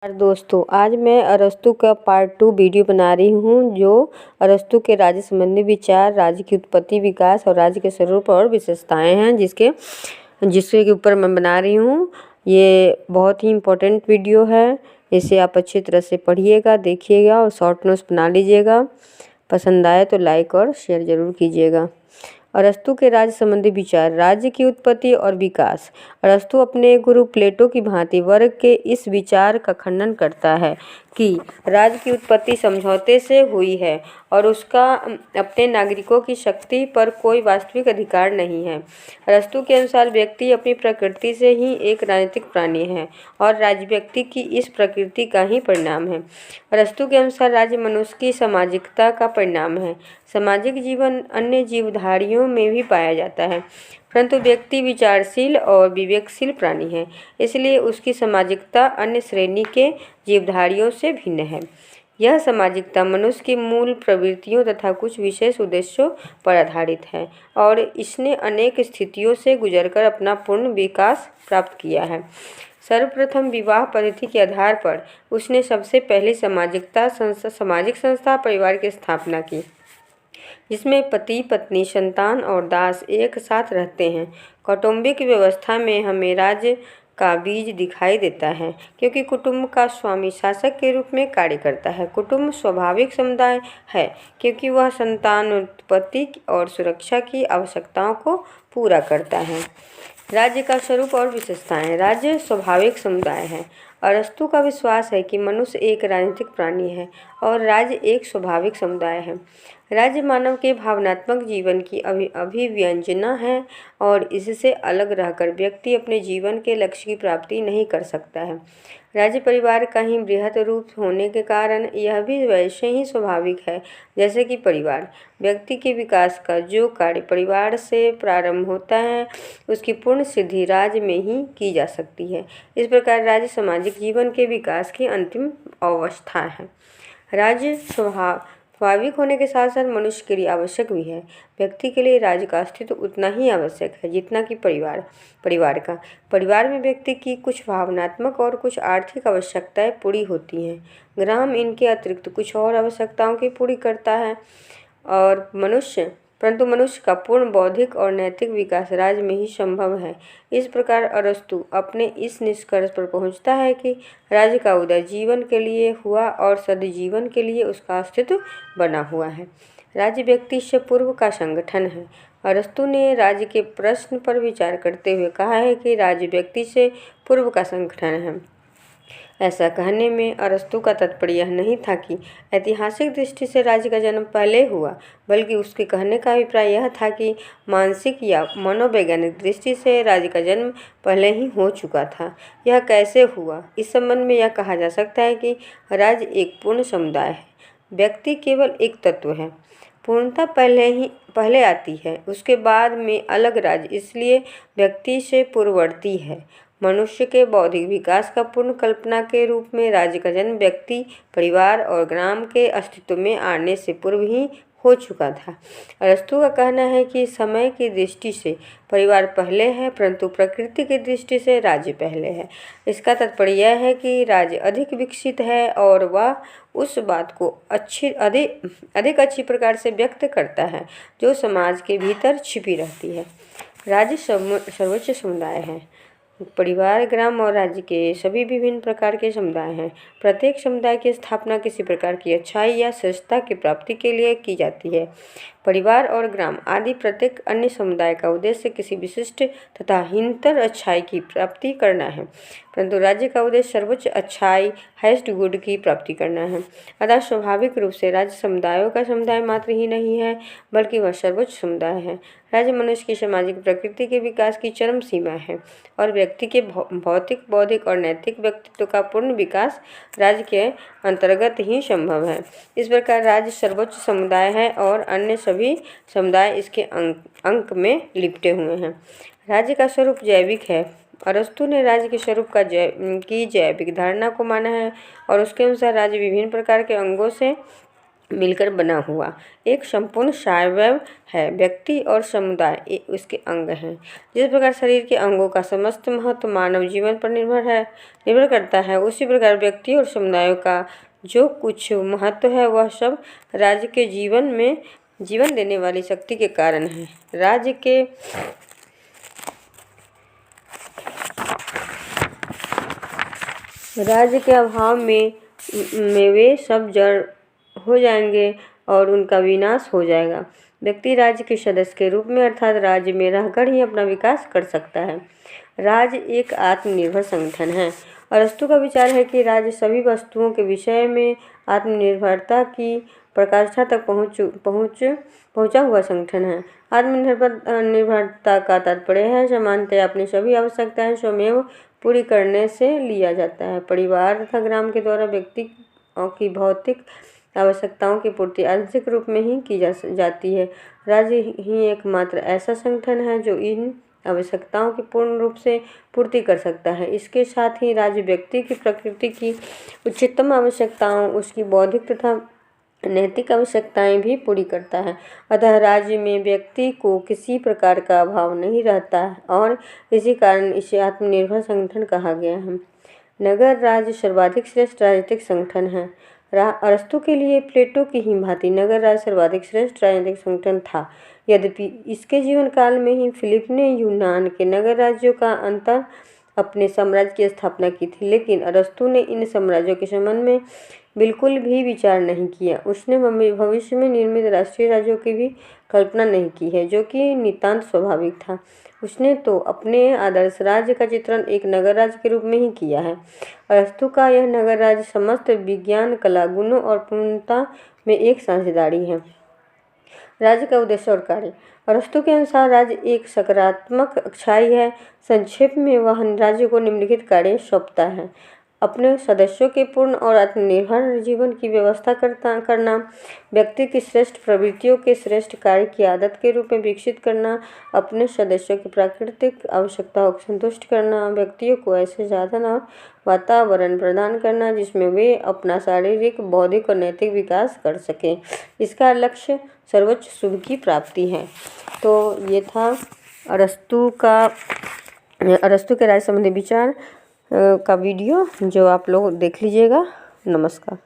दोस्तों, आज मैं अरस्तू का पार्ट 2 वीडियो बना रही हूँ, जो अरस्तू के राज्य संबंधी विचार, राज्य की उत्पत्ति, विकास और राज्य के स्वरूप और विशेषताएं हैं, जिसके ऊपर मैं बना रही हूँ। ये बहुत ही इम्पोर्टेंट वीडियो है। इसे आप अच्छी तरह से पढ़िएगा, देखिएगा और शॉर्ट नोट्स बना लीजिएगा। पसंद आए तो लाइक और शेयर ज़रूर कीजिएगा। अरस्तू के राज्य संबंधी विचार, राज्य की उत्पत्ति और विकास। अरस्तू अपने गुरु प्लेटो की भांति वर्ग के इस विचार का खंडन करता है कि राज्य की उत्पत्ति समझौते से हुई है और उसका अपने नागरिकों की शक्ति पर कोई वास्तविक अधिकार नहीं है। अरस्तू के अनुसार व्यक्ति अपनी प्रकृति से ही एक राजनीतिक प्राणी है और राज्य व्यक्ति की इस प्रकृति का ही परिणाम है। अरस्तू के अनुसार राज्य मनुष्य की सामाजिकता का परिणाम है। सामाजिक जीवन अन्य जीवधारियों में भी पाया जाता है, परंतु व्यक्ति विचारशील और विवेकशील प्राणी है, इसलिए उसकी सामाजिकता अन्य श्रेणी के जीवधारियों से भिन्न है। यह सामाजिकता मनुष्य की मूल प्रवृत्तियों तथा कुछ विशेष उद्देश्यों पर आधारित है और इसने अनेक स्थितियों से गुजरकर अपना पूर्ण विकास प्राप्त किया है। सर्वप्रथम विवाह पद्धति के आधार पर उसने सबसे पहले सामाजिक संस्था परिवार की स्थापना की, जिसमें पति, पत्नी, संतान और दास एक साथ रहते हैं। कौटुंबिक व्यवस्था में हमें राज्य का बीज दिखाई देता है, क्योंकि कुटुंब का स्वामी शासक के रूप में कार्य करता है। कुटुंब स्वाभाविक समुदाय है, क्योंकि वह संतान उत्पत्ति और सुरक्षा की आवश्यकताओं को पूरा करता है। राज्य का स्वरूप और विशेषताएं। राज्य स्वाभाविक समुदाय है। अरस्तू का विश्वास है कि मनुष्य एक राजनीतिक प्राणी है और राज्य एक स्वाभाविक समुदाय है। राज्य मानव के भावनात्मक जीवन की अभिव्यंजना है और इससे अलग रहकर व्यक्ति अपने जीवन के लक्ष्य की प्राप्ति नहीं कर सकता है। राज्य परिवार का ही बृहत रूप होने के कारण यह भी वैसे ही स्वाभाविक है जैसे कि परिवार। व्यक्ति के विकास का जो कार्य परिवार से प्रारंभ होता है, उसकी पूर्ण सिद्धि राज्य में ही की जा सकती है। इस प्रकार राज्य सामाजिक जीवन के विकास की अंतिम अवस्था है। राज्य स्वाभाविक होने के साथ साथ मनुष्य के लिए आवश्यक भी है। व्यक्ति के लिए राज्य का अस्तित्व उतना ही आवश्यक है जितना कि परिवार का। परिवार में व्यक्ति की कुछ भावनात्मक और कुछ आर्थिक आवश्यकताएं पूरी होती हैं। ग्राम इनके अतिरिक्त कुछ और आवश्यकताओं की पूरी करता है और परंतु मनुष्य का पूर्ण बौद्धिक और नैतिक विकास राज्य में ही संभव है। इस प्रकार अरस्तू अपने इस निष्कर्ष पर पहुंचता है कि राज्य का उदय जीवन के लिए हुआ और सदजीवन के लिए उसका अस्तित्व बना हुआ है। राज्य व्यक्ति से पूर्व का संगठन है। अरस्तू ने राज्य के प्रश्न पर विचार करते हुए कहा है कि राज्य व्यक्ति से पूर्व का संगठन है। ऐसा कहने में अरस्तू का तात्पर्य यह नहीं था कि ऐतिहासिक दृष्टि से राज्य का जन्म पहले हुआ, बल्कि उसके कहने का अभिप्राय यह था कि मानसिक या मनोवैज्ञानिक दृष्टि से राज्य का जन्म पहले ही हो चुका था। यह कैसे हुआ? इस संबंध में यह कहा जा सकता है कि राज्य एक पूर्ण समुदाय है। व्यक्ति केवल एक तत्व है। पूर्णता पहले आती है, उसके बाद में अलग राज्य इसलिए व्यक्ति से पूर्ववर्ती है। मनुष्य के बौद्धिक विकास का पूर्ण कल्पना के रूप में राज्य का जन्म व्यक्ति, परिवार और ग्राम के अस्तित्व में आने से पूर्व ही हो चुका था। अरस्तू का कहना है कि समय की दृष्टि से परिवार पहले है, परंतु प्रकृति की दृष्टि से राज्य पहले है। इसका तात्पर्य यह है कि राज्य अधिक विकसित है और वह उस बात को अधिक अच्छी प्रकार से व्यक्त करता है जो समाज के भीतर छिपी रहती है। राज्य सर्वोच्च समुदाय है। परिवार, ग्राम और राज्य के सभी विभिन्न प्रकार के समुदाय हैं। प्रत्येक समुदाय की स्थापना किसी प्रकार की अच्छाई या श्रेष्ठता की प्राप्ति के लिए की जाती है। परिवार और ग्राम आदि प्रत्येक अन्य समुदाय का उद्देश्य किसी विशिष्ट तथा हीनतर अच्छाई की प्राप्ति करना है, परंतु राज्य का उद्देश्य सर्वोच्च अच्छाई, हाईएस्ट गुड की प्राप्ति करना है। अतः स्वाभाविक रूप से राज्य समुदायों का समुदाय मात्र ही नहीं है, बल्कि वह सर्वोच्च समुदाय है। राज्य मनुष्य की सामाजिक प्रकृति के विकास की चरम सीमा है और व्यक्ति के भौतिक, बौद्धिक और नैतिक व्यक्तित्व का पूर्ण विकास राज्य के अंतर्गत ही संभव है। इस प्रकार राज्य सर्वोच्च समुदाय है और अन्य सभी समुदाय इसके अंक में लिपटे हुए हैं। राज्य का स्वरूप जैविक है। अरस्तू ने राज्य के स्वरूप की जैविक धारणा को माना है और उसके अनुसार राज्य विभिन्न प्रकार के अंगों से मिलकर बना हुआ एक संपूर्ण सार्वभौम है। व्यक्ति और समुदाय उसके अंग हैं। जिस प्रकार शरीर के अंगों का समस्त महत्व मानव जीवन पर निर्भर करता है, उसी प्रकार व्यक्ति और समुदायों का जो कुछ महत्व है वह सब राज्य के जीवन देने वाली शक्ति के कारण है। राज्य के अभाव में वे सब जड़ हो जाएंगे और उनका विनाश हो जाएगा। व्यक्ति राज्य के सदस्य के रूप में अर्थात राज्य में रहकर ही अपना विकास कर सकता है। राज्य एक आत्मनिर्भर संगठन है। अरस्तु का विचार है कि राज्य सभी वस्तुओं के विषय में आत्मनिर्भरता की प्रकाष्ठा तक पहुंचा हुआ संगठन है। आत्मनिर्भरता का तात्पर्य है समानतः अपनी सभी आवश्यकताएं स्वयं पूरी करने से लिया जाता है। परिवार तथा ग्राम के द्वारा व्यक्ति की भौतिक आवश्यकताओं की पूर्ति आंशिक रूप में ही की जाती है। राज्य ही एकमात्र ऐसा संगठन है जो इन आवश्यकताओं की पूर्ण रूप से पूर्ति कर सकता है। इसके साथ ही राज्य व्यक्ति की प्रकृति की उच्चतम आवश्यकताओं, उसकी बौद्धिक तथा नैतिक आवश्यकताएं भी पूरी करता है। अतः राज्य में व्यक्ति को किसी प्रकार का अभाव नहीं रहता है और इसी कारण इसे आत्मनिर्भर संगठन कहा गया है। नगर राज्य सर्वाधिक श्रेष्ठ राजनीतिक संगठन है। अरस्तु के लिए प्लेटो की ही भांति नगर राज्य सर्वाधिक श्रेष्ठ राजनीतिक संगठन था। यद्यपि इसके जीवन काल में ही फिलिप ने यूनान के नगर राज्यों का अंतर अपने साम्राज्य की स्थापना की थी, लेकिन अरस्तु ने इन साम्राज्यों के संबंध में बिल्कुल भी विचार नहीं किया। उसने भविष्य में निर्मित राष्ट्रीय राज्यों की भी कल्पना नहीं की है, जो कि नितांत स्वाभाविक था। उसने तो अपने आदर्श राज्य का चित्रण एक नगर राज्य के रूप में ही किया है। अरस्तु का यह नगर राज्य समस्त विज्ञान, कला, गुणों और पूर्णता में एक साझेदारी है। राज्य का उद्देश्य और कार्य। अरस्तु के अनुसार राज्य एक सकारात्मक अच्छाई है। संक्षेप में वह राज्य को निम्नलिखित कार्य सौंपता है: अपने सदस्यों के पूर्ण और आत्मनिर्भर जीवन की व्यवस्था करना, व्यक्ति की श्रेष्ठ प्रवृत्तियों के श्रेष्ठ कार्य की आदत के रूप में विकसित करना, अपने सदस्यों की प्राकृतिक आवश्यकताओं को संतुष्ट करना, व्यक्तियों को ऐसे साधन और वातावरण प्रदान करना जिसमें वे अपना शारीरिक, बौद्धिक और नैतिक विकास कर सकें। इसका लक्ष्य सर्वोच्च शुभ की प्राप्ति है। तो ये था अरस्तु के राज्य संबंधी विचार का वीडियो, जो आप लोग देख लीजिएगा। नमस्कार।